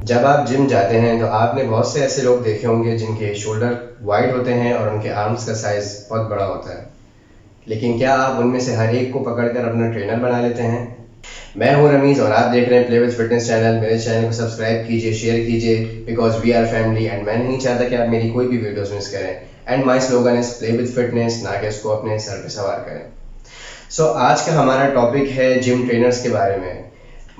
جب آپ جم جاتے ہیں تو آپ نے بہت سے ایسے لوگ دیکھے ہوں گے جن کے شولڈر وائڈ ہوتے ہیں اور ان کے آرمز کا سائز بہت بڑا ہوتا ہے، لیکن کیا آپ ان میں سے ہر ایک کو پکڑ کر اپنا ٹرینر بنا لیتے ہیں؟ میں ہوں رمیز اور آپ دیکھ رہے ہیں پلے وتھ فٹنس چینل۔ میرے چینل کو سبسکرائب کیجیے، شیئر کیجیے، because we are family and میں نہیں چاہتا کہ آپ میری کوئی بھی ویڈیوز مس کریں۔ And my slogan is play with fitness, نہ کہ اس کو اپنے سر پہ سوار کریں۔ سو آج کا ہمارا ٹاپک ہے جم ٹرینرز کے بارے میں۔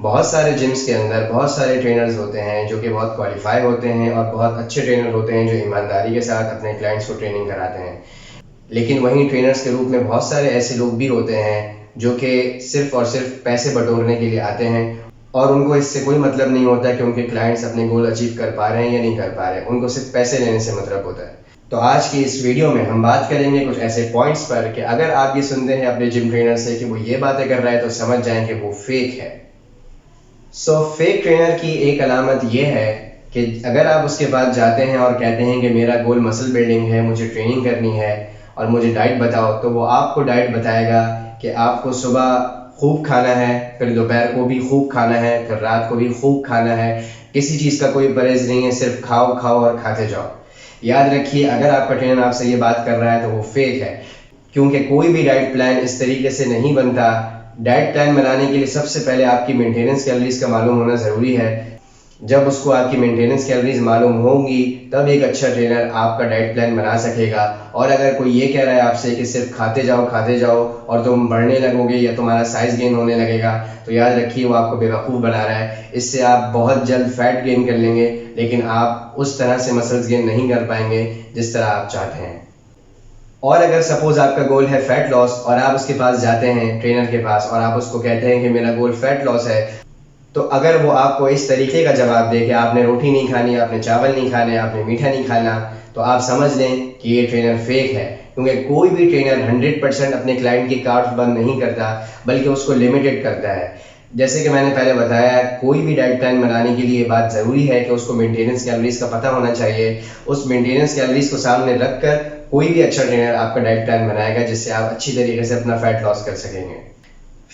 بہت سارے جمز کے اندر بہت سارے ٹرینرز ہوتے ہیں جو کہ بہت کوالیفائی ہوتے ہیں اور بہت اچھے ٹرینر ہوتے ہیں جو ایمانداری کے ساتھ اپنے کلائنٹس کو ٹریننگ کراتے ہیں، لیکن وہیں ٹرینرز کے روپ میں بہت سارے ایسے لوگ بھی ہوتے ہیں جو کہ صرف اور صرف پیسے بٹورنے کے لیے آتے ہیں اور ان کو اس سے کوئی مطلب نہیں ہوتا کہ ان کے کلائنٹس اپنے گول اچیو کر پا رہے ہیں یا نہیں کر پا رہے ہیں، ان کو صرف پیسے لینے سے مطلب ہوتا ہے۔ تو آج کی اس ویڈیو میں ہم بات کریں گے کچھ ایسے پوائنٹس پر کہ اگر آپ یہ سنتے ہیں اپنے جم ٹرینر سے کہ وہ یہ باتیں کر رہا ہے تو سمجھ جائیں کہ وہ فیک ہے۔ فیک ٹرینر کی ایک علامت یہ ہے کہ اگر آپ اس کے پاس جاتے ہیں اور کہتے ہیں کہ میرا گول مسل بلڈنگ ہے، مجھے ٹریننگ کرنی ہے اور مجھے ڈائٹ بتاؤ، تو وہ آپ کو ڈائٹ بتائے گا کہ آپ کو صبح خوب کھانا ہے، پھر دوپہر کو بھی خوب کھانا ہے، پھر رات کو بھی خوب کھانا ہے، کسی چیز کا کوئی پرہیز نہیں ہے، صرف کھاؤ کھاؤ اور کھاتے جاؤ۔ یاد رکھیے، اگر آپ کا ٹرینر آپ سے یہ بات کر رہا ہے تو وہ فیک ہے، کیونکہ کوئی بھی ڈائٹ پلان اس طریقے سے نہیں بنتا۔ ڈائٹ پلان بنانے کے لیے سب سے پہلے آپ کی مینٹیننس کیلوریز کا معلوم ہونا ضروری ہے۔ جب اس کو آپ کی مینٹیننس کیلوریز معلوم ہوں گی تب ایک اچھا ٹرینر آپ کا ڈائٹ پلان بنا سکے گا۔ اور اگر کوئی یہ کہہ رہا ہے آپ سے کہ صرف کھاتے جاؤ اور تم بڑھنے لگو گے یا تمہارا سائز گین ہونے لگے گا، تو یاد رکھیے وہ آپ کو بیوقوف بنا رہا ہے۔ اس سے آپ بہت جلد فیٹ گین کر لیں گے، لیکن آپ اس طرح سے مسلز گین نہیں کر پائیں گے جس طرح آپ چاہتے ہیں۔ اور اگر سپوز آپ کا گول ہے فیٹ لاس اور آپ اس کے پاس جاتے ہیں ٹرینر کے پاس اور آپ اس کو کہتے ہیں کہ میرا گول فیٹ لاس ہے، تو اگر وہ آپ کو اس طریقے کا جواب دے کہ آپ نے روٹی نہیں کھانی، آپ نے چاول نہیں کھانے، آپ نے میٹھا نہیں کھانا، تو آپ سمجھ لیں کہ یہ ٹرینر فیک ہے، کیونکہ کوئی بھی ٹرینر 100% اپنے کلائنٹ کی کاربز بند نہیں کرتا بلکہ اس کو لمیٹڈ کرتا ہے۔ جیسے کہ میں نے پہلے بتایا، کوئی بھی ڈائٹ پلان بنانے کے لیے یہ بات ضروری ہے کہ اس کو مینٹیننس کیلوریز کا پتہ ہونا چاہیے۔ اس مینٹیننس کیلوریز کو سامنے رکھ کر کوئی بھی اچھا ٹرینر آپ کا ڈائٹ پلان بنائے گا جس سے آپ اچھی طریقے سے اپنا فیٹ لاس کر سکیں گے۔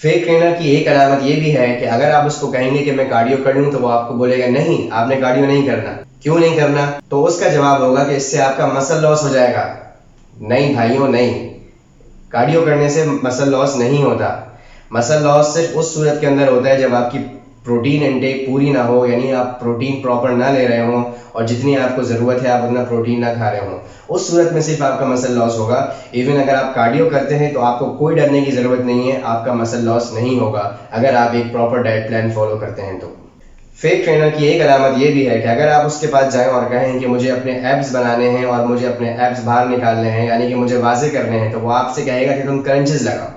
فیک ٹرینر کی ایک علامت یہ بھی ہے کہ اگر آپ اس کو کہیں گے کہ میں کارڈیو کر لوں تو وہ آپ کو بولے گا نہیں، آپ نے کارڈیو نہیں کرنا۔ کیوں نہیں کرنا؟ تو اس کا جواب ہوگا کہ اس سے آپ کا مسل لاس ہو جائے گا۔ نہیں بھائیوں، نہیں، کارڈیو کرنے سے مسل لاس نہیں ہوتا۔ مسل لاس صرف اس صورت کے اندر ہوتا ہے جب آپ کی پروٹین انٹیک پوری نہ ہو، یعنی آپ پروٹین پراپر نہ لے رہے ہوں اور جتنی آپ کو ضرورت ہے آپ اتنا پروٹین نہ کھا رہے ہوں، اس صورت میں صرف آپ کا مسل لاس ہوگا۔ ایون اگر آپ کارڈیو کرتے ہیں تو آپ کو کوئی ڈرنے کی ضرورت نہیں ہے، آپ کا مسل لاس نہیں ہوگا اگر آپ ایک پراپر ڈائٹ پلان فالو کرتے ہیں تو۔ فیک ٹرینر کی ایک علامت یہ بھی ہے کہ اگر آپ اس کے پاس جائیں اور کہیں کہ مجھے اپنے ایبس بنانے ہیں اور مجھے اپنے ایبس باہر نکالنے ہیں، یعنی کہ مجھے واضح کرنے ہیں، تو وہ آپ سے کہے گا کہ تم کرنچز لگاؤ۔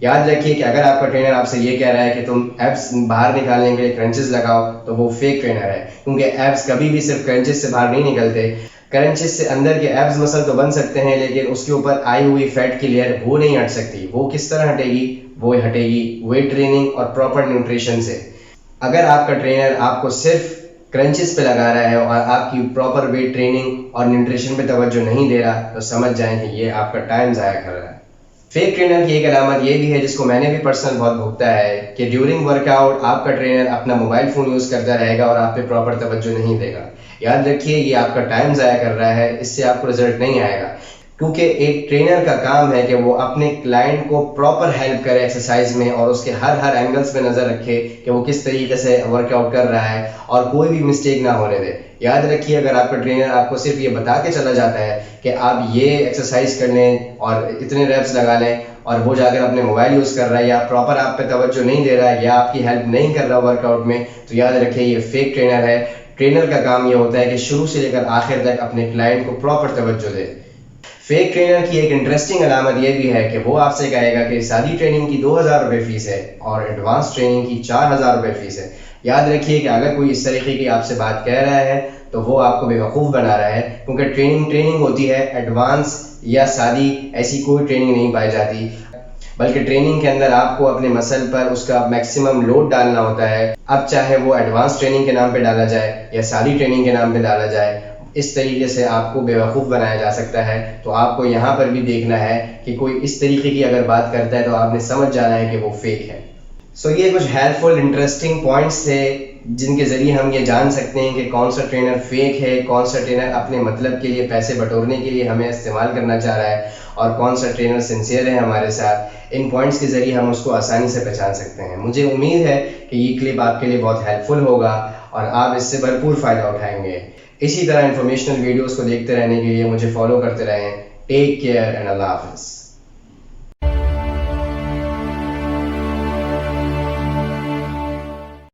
یاد رکھیے کہ اگر آپ کا ٹرینر آپ سے یہ کہہ رہا ہے کہ تم ایبس باہر نکالنے کے لیے کرنچز لگاؤ تو وہ فیک ٹرینر ہے، کیونکہ ایبس کبھی بھی صرف کرنچز سے باہر نہیں نکلتے۔ کرنچز سے اندر کے ایبس مسل تو بن سکتے ہیں، لیکن اس کے اوپر آئی ہوئی فیٹ کی لیئر وہ نہیں ہٹ سکتی۔ وہ کس طرح ہٹے گی؟ وہ ہٹے گی ویٹ ٹریننگ اور پراپر نیوٹریشن سے۔ اگر آپ کا ٹرینر آپ کو صرف کرنچز پہ لگا رہا ہے اور آپ کی پراپر ویٹ ٹریننگ اور نیوٹریشن پہ توجہ نہیں دے رہا تو سمجھ جائیں کہ یہ آپ کا ٹائم ضائع کر رہا ہے۔ فیک ٹرینر کی ایک علامت یہ بھی ہے جس کو میں نے بھی پرسنل بہت بھگتا ہے کہ ڈیورنگ ورک آؤٹ آپ کا ٹرینر اپنا موبائل فون یوز کرتا رہے گا اور آپ پہ پراپر توجہ نہیں دے گا۔ یاد رکھیے یہ آپ کا ٹائم ضائع کر رہا ہے، اس سے آپ کو رزلٹ نہیں آئے گا، کیونکہ ایک ٹرینر کا کام ہے کہ وہ اپنے کلائنٹ کو پراپر ہیلپ کرے ایکسرسائز میں اور اس کے ہر اینگلز پہ نظر رکھے کہ وہ کس طریقے سے ورک آؤٹ کر رہا ہے اور کوئی بھی مسٹیک نہ ہونے دے۔ یاد رکھیے اگر آپ کا ٹرینر آپ کو صرف یہ بتا کے چلا جاتا ہے کہ آپ یہ ایکسرسائز کر لیں اور اتنے ریپس لگا لیں اور وہ جا کر اپنے موبائل یوز کر رہا ہے یا پراپر آپ پہ توجہ نہیں دے رہا ہے یا آپ کی ہیلپ نہیں کر رہا ورک آؤٹ میں، تو یاد رکھیے یہ فیک ٹرینر ہے۔ ٹرینر کا کام یہ ہوتا ہے کہ شروع سے لے کر آخر تک اپنے کلائنٹ کو پراپر توجہ دے۔ فیک ٹرینر کی ایک انٹرسٹنگ علامت یہ بھی ہے کہ وہ آپ سے کہے گا کہ سادی ٹریننگ کی 2000 روپے فیس ہے اور ایڈوانس ٹریننگ کی 4000 روپے فیس ہے۔ یاد رکھیے کہ اگر کوئی اس طریقے کی آپ سے بات کہہ رہا ہے تو وہ آپ کو بیوقوف بنا رہا ہے، کیونکہ ٹریننگ ہوتی ہے، ایڈوانس یا سادی ایسی کوئی ٹریننگ نہیں پائی جاتی، بلکہ ٹریننگ کے اندر آپ کو اپنے مسل پر اس کا میکسیمم لوڈ ڈالنا ہوتا ہے۔ اب چاہے وہ ایڈوانس ٹریننگ کے نام پہ ڈالا جائے یا سادی ٹریننگ کے نام پہ ڈالا جائے، اس طریقے سے آپ کو بیوقوف بنایا جا سکتا ہے۔ تو آپ کو یہاں پر بھی دیکھنا ہے کہ کوئی اس طریقے کی اگر بات کرتا ہے تو آپ نے سمجھ جانا ہے کہ وہ فیک ہے۔ سو یہ کچھ ہیلپ فل انٹرسٹنگ پوائنٹس تھے جن کے ذریعے ہم یہ جان سکتے ہیں کہ کون سا ٹرینر فیک ہے، کون سا ٹرینر اپنے مطلب کے لیے پیسے بٹورنے کے لیے ہمیں استعمال کرنا چاہ رہا ہے، اور کون سا ٹرینر سنسیئر ہے ہمارے ساتھ. ان پوائنٹس کے ذریعے ہم اس کو آسانی سے پہچان سکتے ہیں. مجھے امید ہے کہ یہ کلپ آپ کے لیے بہت ہیلپ فل ہوگا اور آپ اس سے بھرپور فائدہ اٹھائیں گے. اسی طرح انفارمیشنل ویڈیوز کو دیکھتے رہنے کے لیے مجھے فالو کرتے رہیں. ٹیک کیئر اینڈ اللہ حافظ.